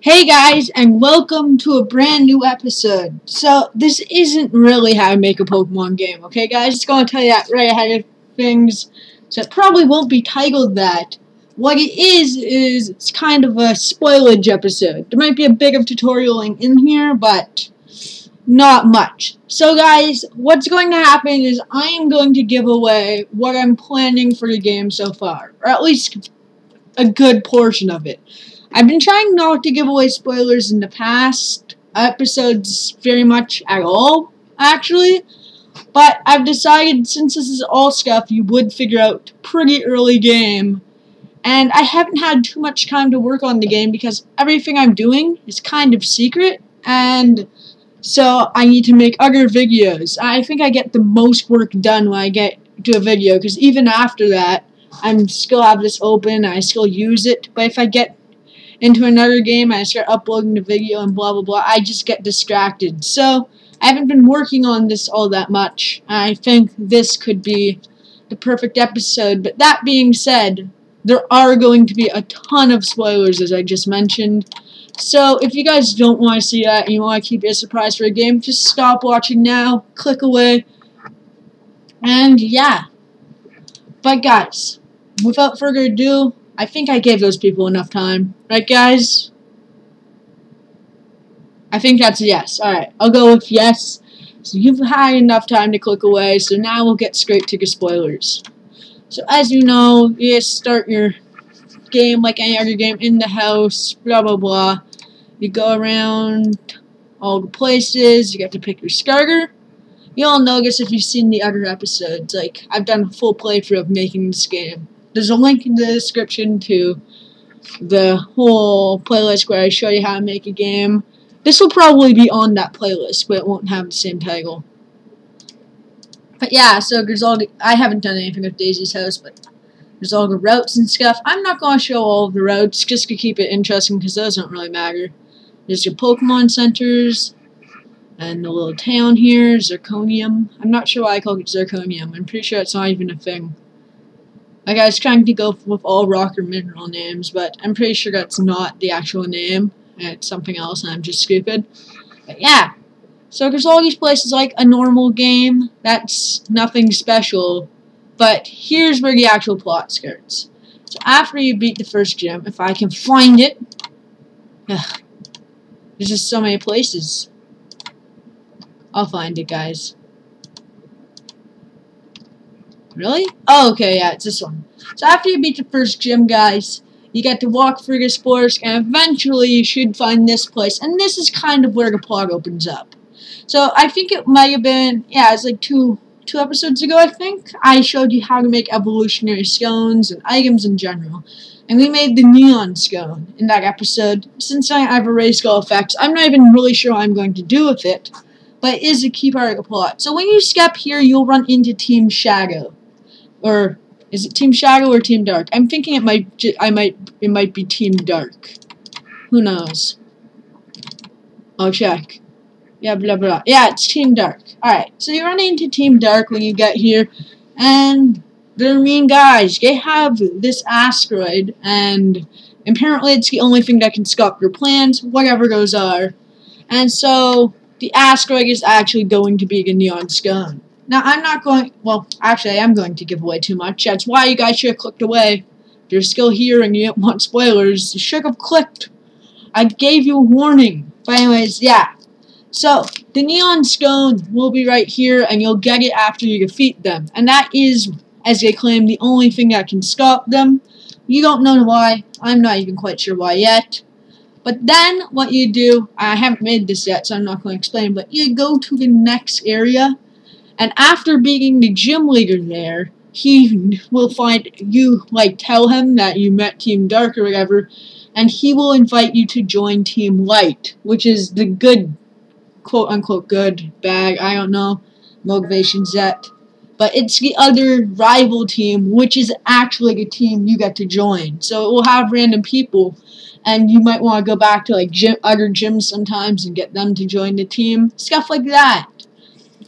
Hey guys, and welcome to a brand new episode. So, this isn't really how to make a Pokemon game, okay guys? Just gonna tell you that right ahead of things. So it probably won't be titled that. What it is it's kind of a spoilage episode. There might be a bit of tutorialing in here, but not much. So guys, what's going to happen is I am going to give away what I'm planning for the game so far. Or at least a good portion of it. I've been trying not to give away spoilers in the past episodes very much at all, actually. But I've decided, since this is all stuff you would figure out pretty early game, and I haven't had too much time to work on the game because everything I'm doing is kind of secret, and so I need to make other videos. I think I get the most work done when I get to a video, because even after that, I still have this open, I still use it, but if I get into another game, I start uploading the video and blah blah blah, I just get distracted. So, I haven't been working on this all that much. I think this could be the perfect episode, but that being said, there are going to be a ton of spoilers, as I just mentioned. So, if you guys don't want to see that and you want to keep it a surprise for a game, just stop watching now, click away, and yeah. But guys, without further ado, I think I gave those people enough time. Right, guys? I think that's a yes. Alright, I'll go with yes. So you've had enough time to click away, so now we'll get straight to the spoilers. So as you know, you just start your game like any other game in the house, blah blah blah. You go around all the places, you get to pick your starter. You'll notice if you've seen the other episodes, like, I've done a full playthrough of making this game. There's a link in the description to the whole playlist where I show you how to make a game. This will probably be on that playlist, but it won't have the same title. But yeah, so there's all the, I haven't done anything with Daisy's house, but there's all the routes and stuff. I'm not going to show all of the routes, just to keep it interesting, because those don't really matter. There's your Pokemon centers, and the little town here, Zirconium. I'm not sure why I call it Zirconium. I'm pretty sure it's not even a thing. Like, I was trying to go with all rock or mineral names, but I'm pretty sure that's not the actual name. It's something else, and I'm just stupid. But yeah. So there's all these places like a normal game. That's nothing special. But here's where the actual plot starts. So after you beat the first gym, if I can find it... Ugh, there's just so many places. I'll find it, guys. Really? Oh, okay, yeah, it's this one. So after you beat the first gym, guys, you get to walk through this forest, and eventually you should find this place. And this is kind of where the plot opens up. So I think it might have been, yeah, it's like two episodes ago, I think. I showed you how to make evolutionary scones and items in general. And we made the neon scone in that episode. Since I have a ray skull effect, I'm not even really sure what I'm going to do with it. But it is a key part of the plot. So when you step here, you'll run into Team Shadow. Or is it Team Shadow or Team Dark? I'm thinking it might be Team Dark. Who knows? I'll check. Yeah, blah blah. Yeah, it's Team Dark. Alright, so you run into Team Dark when you get here, and they're mean guys. They have this asteroid, and apparently it's the only thing that can stop your plans, whatever those are. And so the asteroid is actually going to be the neon scone. Now, I'm not going... Well, actually, I am going to give away too much. That's why you guys should have clicked away. If you're still here and you don't want spoilers, you should have clicked. I gave you a warning. But anyways, yeah. So, the neon scone will be right here, and you'll get it after you defeat them. And that is, as they claim, the only thing that can stop them. You don't know why. I'm not even quite sure why yet. But then, what you do... I haven't made this yet, so I'm not going to explain. But you go to the next area... And after beating the gym leader there, he will find you, like, tell him that you met Team Dark or whatever, and he will invite you to join Team Light, which is the good, quote-unquote good, bag, I don't know, motivation set. But it's the other rival team, which is actually the team you get to join. So it will have random people, and you might want to go back to, like, other gyms sometimes and get them to join the team, stuff like that.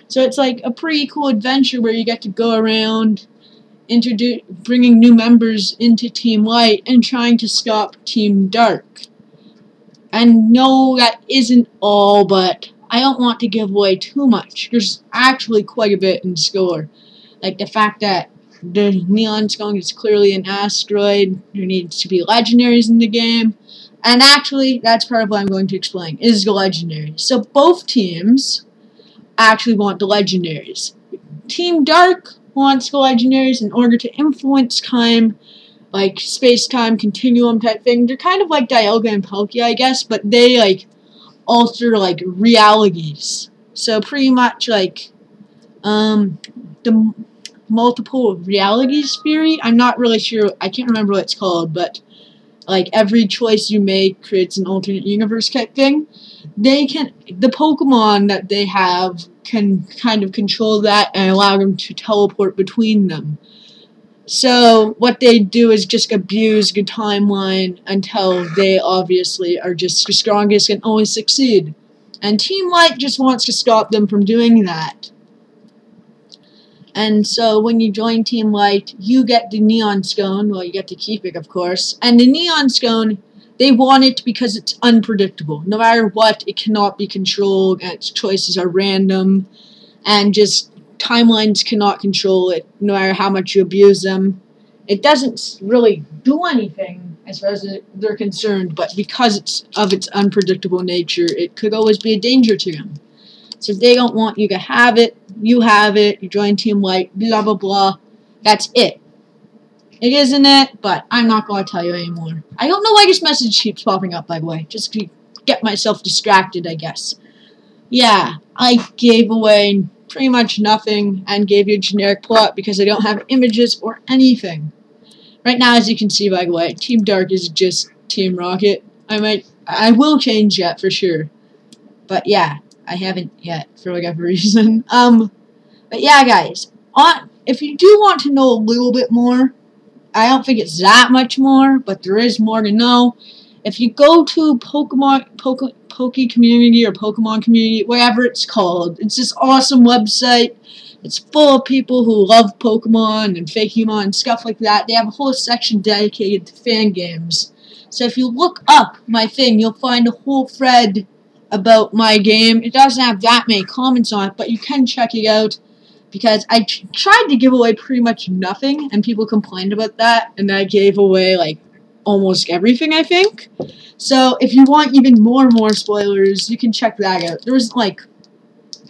So it's like a pretty cool adventure where you get to go around, bringing new members into Team Light and trying to stop Team Dark. And no, that isn't all, but I don't want to give away too much. There's actually quite a bit in score. Like the fact that the Neon Skunk is clearly an asteroid. There needs to be legendaries in the game. And actually, that's part of what I'm going to explain, is the legendaries. So both teams actually want the legendaries. Team Dark wants the legendaries in order to influence time, like space-time continuum type thing. They're kind of like Dialga and Palkia, I guess, but they like alter like realities. So pretty much like the multiple realities theory. I'm not really sure. I can't remember what it's called, but like every choice you make creates an alternate universe type thing. The Pokemon that they have can kind of control that and allow them to teleport between them. So what they do is just abuse the timeline until they obviously are just the strongest and always succeed. And Team Light just wants to stop them from doing that. And so when you join Team Light, you get the Neon Scone. Well, you get to keep it, of course. And the Neon Scone, they want it because it's unpredictable. No matter what, it cannot be controlled, and its choices are random. And just timelines cannot control it, no matter how much you abuse them. It doesn't really do anything as far as they're concerned, but because of its unpredictable nature, it could always be a danger to them. So if they don't want you to have it, you have it, you join Team Light, blah blah blah. That's it. It isn't it, but I'm not going to tell you anymore. I don't know why this message keeps popping up, by the way. Just to get myself distracted, I guess. Yeah, I gave away pretty much nothing and gave you a generic plot because I don't have images or anything. Right now, as you can see, by the way, Team Dark is just Team Rocket. I will change that for sure. But yeah, I haven't yet for whatever reason. But yeah, guys, if you do want to know a little bit more, I don't think it's that much more, but there is more to know. If you go to Poke Community or Pokemon Community, whatever it's called, it's this awesome website. It's full of people who love Pokemon and Fakemon and stuff like that. They have a whole section dedicated to fan games. So if you look up my thing, you'll find a whole thread about my game. It doesn't have that many comments on it, but you can check it out. Because I tried to give away pretty much nothing, and people complained about that, and I gave away, like, almost everything, I think. So, if you want even more spoilers, you can check that out. There was, like,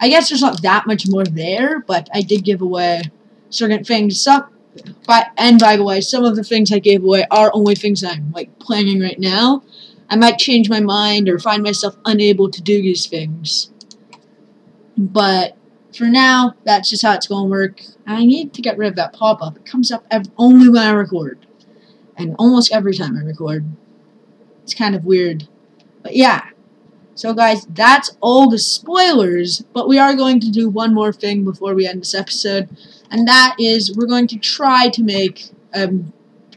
I guess there's not that much more there, but I did give away certain things. And by the way, some of the things I gave away are only things I'm, like, planning right now. I might change my mind or find myself unable to do these things. But for now, that's just how it's going to work. I need to get rid of that pop-up. It comes up only when I record. And almost every time I record. It's kind of weird. But yeah. So guys, that's all the spoilers. But we are going to do one more thing before we end this episode. And that is, we're going to try to make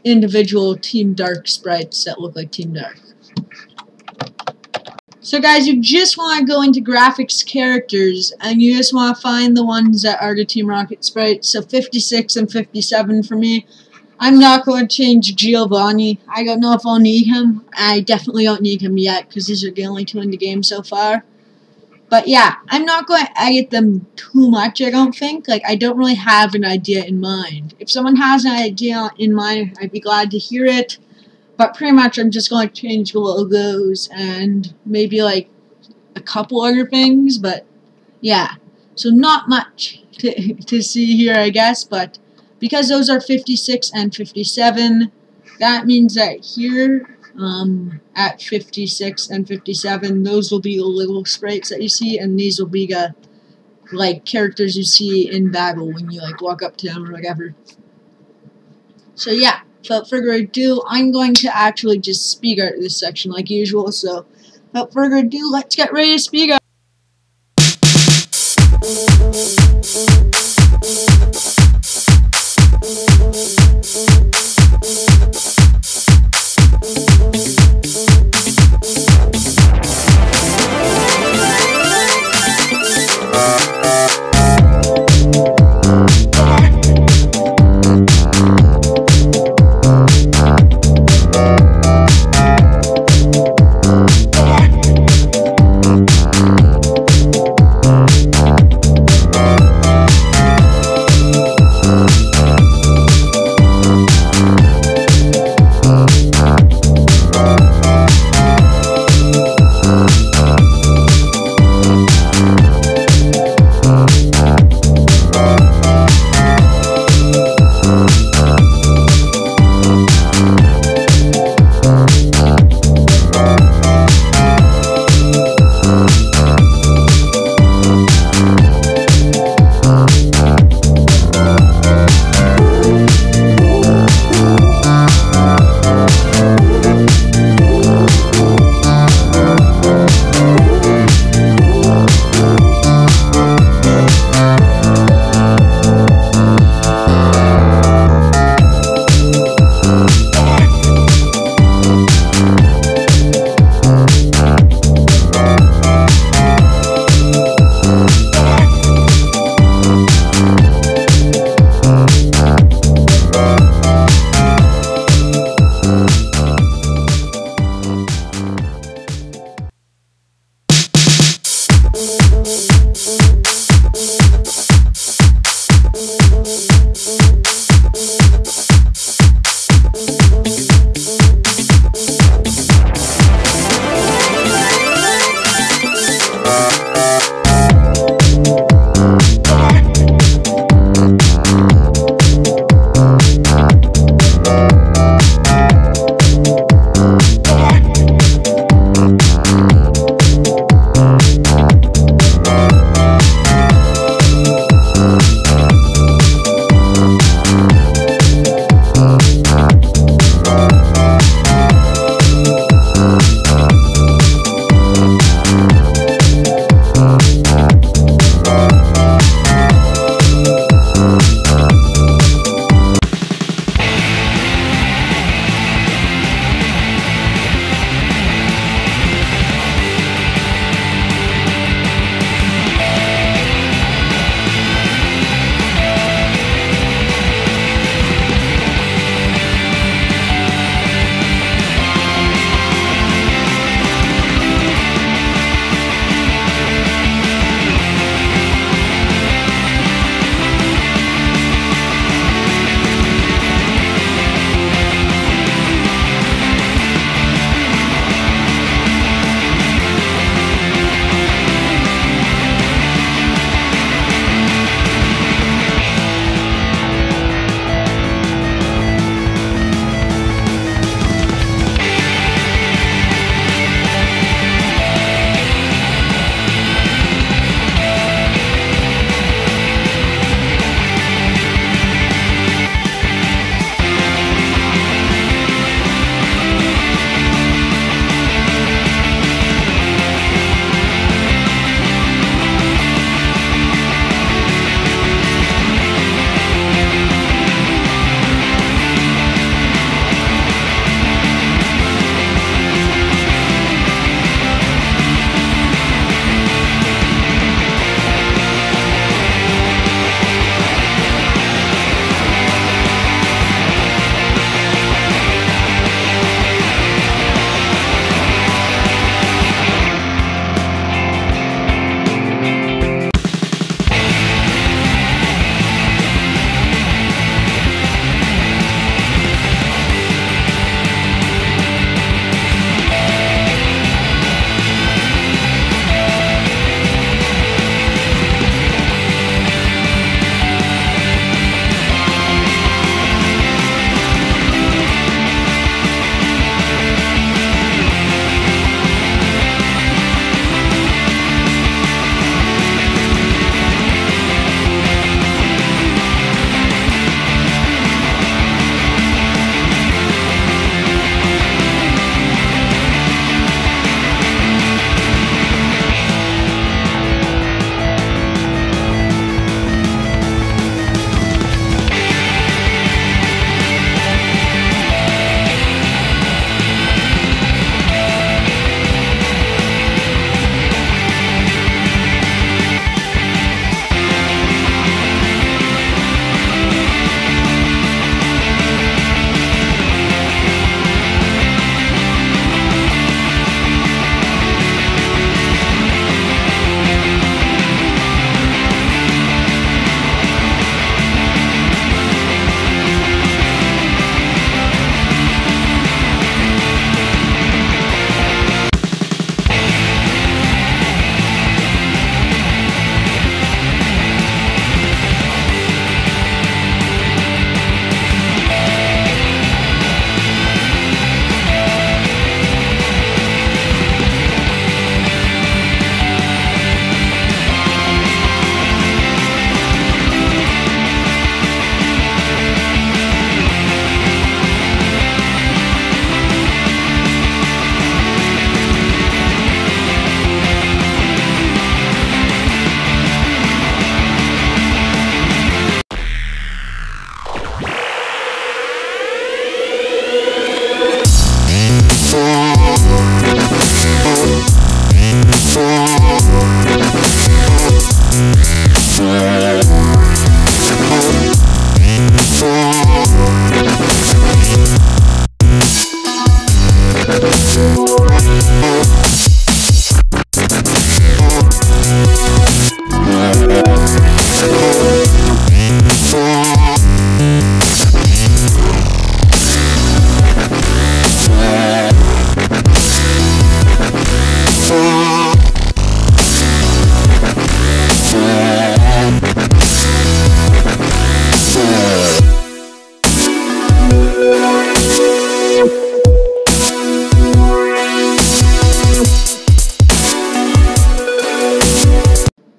individual Team Dark sprites that look like Team Dark. So guys, you just want to go into graphics characters, and you just want to find the ones that are the Team Rocket sprites. So 56 and 57 for me. I'm not going to change Giovanni. I don't know if I'll need him. I definitely don't need him yet, because these are the only two in the game so far. But yeah, I'm not going to edit them too much, I don't think. Like, I don't really have an idea in mind. If someone has an idea in mind, I'd be glad to hear it. But pretty much I'm just going to change the logos and maybe like a couple other things, but yeah. So not much to see here, I guess, but because those are 56 and 57, that means that here at 56 and 57, those will be the little sprites that you see, and these will be the like characters you see in battle when you like walk up to them or whatever. So yeah. Without further ado, I'm going to actually just speak out this section like usual, so without further ado, let's get ready to speak out.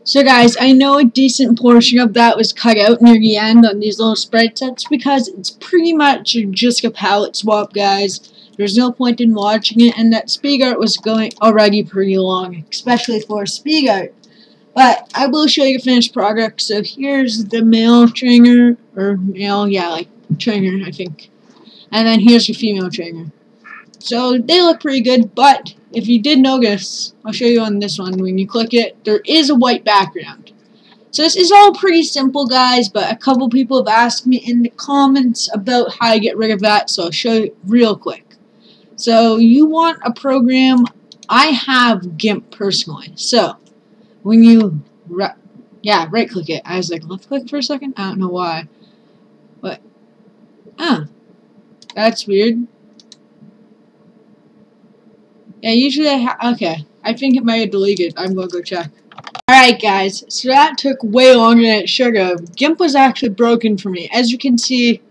So guys, I know a decent portion of that was cut out near the end on these little sprites. That's because it's pretty much just a palette swap, guys. There's no point in watching it, and that speed art was going already pretty long, especially for speed art. But I will show you the finished product. So here's the male trainer, or male, yeah, like trainer, I think. And then here's the female trainer. So they look pretty good, but if you did notice, I'll show you on this one, when you click it, there is a white background. So this is all pretty simple, guys, but a couple people have asked me in the comments about how to get rid of that, so I'll show you real quick. So you want a program, I have GIMP personally, so when you, right click it. I was like, left click for a second? I don't know why. But, that's weird. Yeah, usually okay. I think it might have deleted. I'm gonna go check. Alright guys, so that took way longer than it should have. GIMP was actually broken for me. As you can see,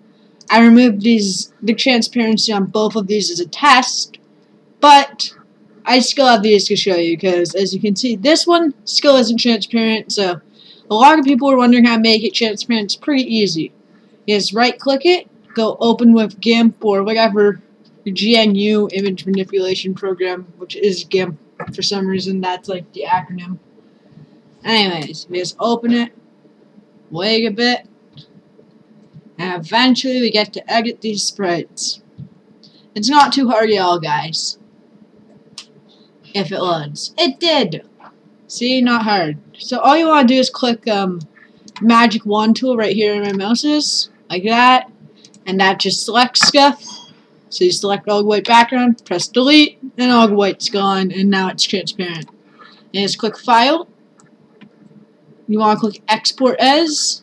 I removed the transparency on both of these as a test, but I still have these to show you because, as you can see, this one still isn't transparent, so a lot of people are wondering how to make it transparent. It's pretty easy. You just right-click it, go open with GIMP or whatever GNU image manipulation program, which is GIMP. For some reason, that's like the acronym. Anyways, we just open it, wait a bit, and eventually we get to edit these sprites. It's not too hard at all, guys. If it loads. It did! See, not hard. So all you want to do is click magic wand tool right here in my mouses, like that, and that just selects stuff. So you select all the white background, press delete, and all the white's gone, and now it's transparent. And just click File. You want to click Export As,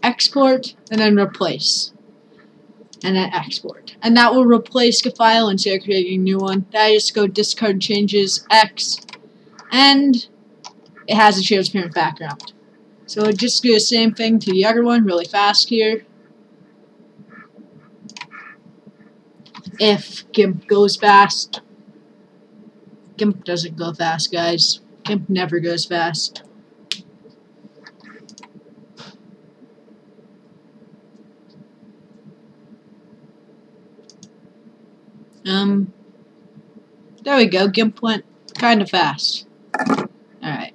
Export, and then Replace. And then Export. And that will replace the file instead of creating a new one. Then I just go Discard Changes, X, and it has a transparent background. So we'll just do the same thing to the other one really fast here. If GIMP goes fast. GIMP doesn't go fast, guys. GIMP never goes fast. There we go. GIMP went kind of fast. Alright.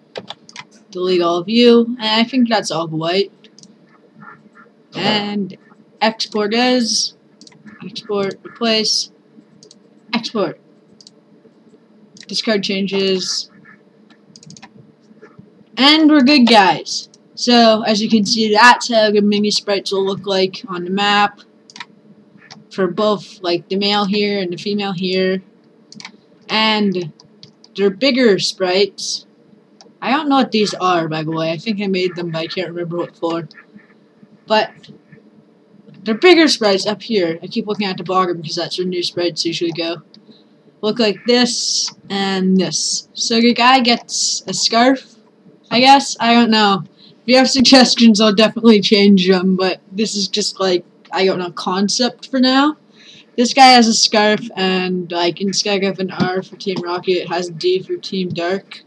Delete all of you. And I think that's all the white. And export as. Export, replace, export. Discard changes. And we're good, guys. So, as you can see, that's how the mini sprites will look like on the map. For both, like, the male here and the female here. And they're bigger sprites. I don't know what these are, by the way. I think I made them, but I can't remember what for. But they're bigger sprites up here. I keep looking at the bottom because that's where new sprites usually go. Look like this and this. So the guy gets a scarf, I guess? I don't know. If you have suggestions, I'll definitely change them, but this is just like, I don't know, concept for now. This guy has a scarf, and like instead of an R for Team Rocket, it has a D for Team Dark.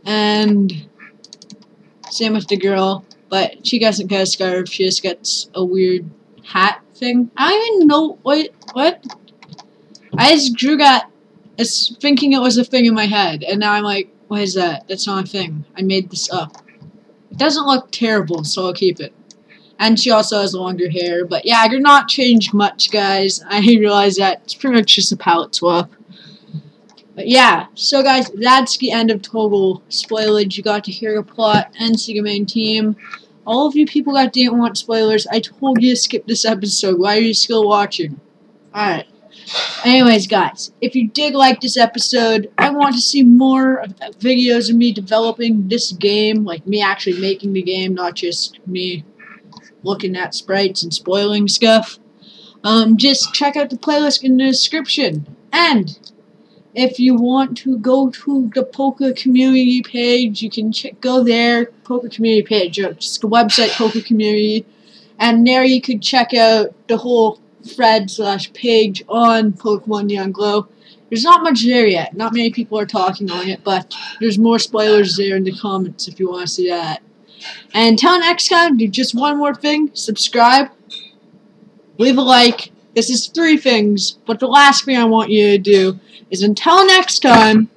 And same with the girl, but she doesn't get a scarf, she just gets a weird hat thing. I don't even know what? I just drew that as thinking it was a thing in my head, and now I'm like, what is that? That's not a thing. I made this up. It doesn't look terrible, so I'll keep it. And she also has longer hair, but yeah, they're not changed much, guys. I realize that it's pretty much just a palette swap. But yeah, so guys, that's the end of total spoilage. You got to hear the plot and see the main team. All of you people that didn't want spoilers, I told you to skip this episode. Why are you still watching? Alright. Anyways, guys, if you did like this episode, I want to see more videos of me developing this game, like me actually making the game, not just me looking at sprites and spoiling stuff. Just check out the playlist in the description. And if you want to go to the Poké community page, you can go there, Poké community page, just the website Poké community, and there you could check out the whole thread/page on Pokémon Neon Glow. There's not much there yet. Not many people are talking on it, but there's more spoilers there in the comments if you want to see that. And until next time, do just one more thing. Subscribe. Leave a like. This is 3 things, but the last thing I want you to do is until next time,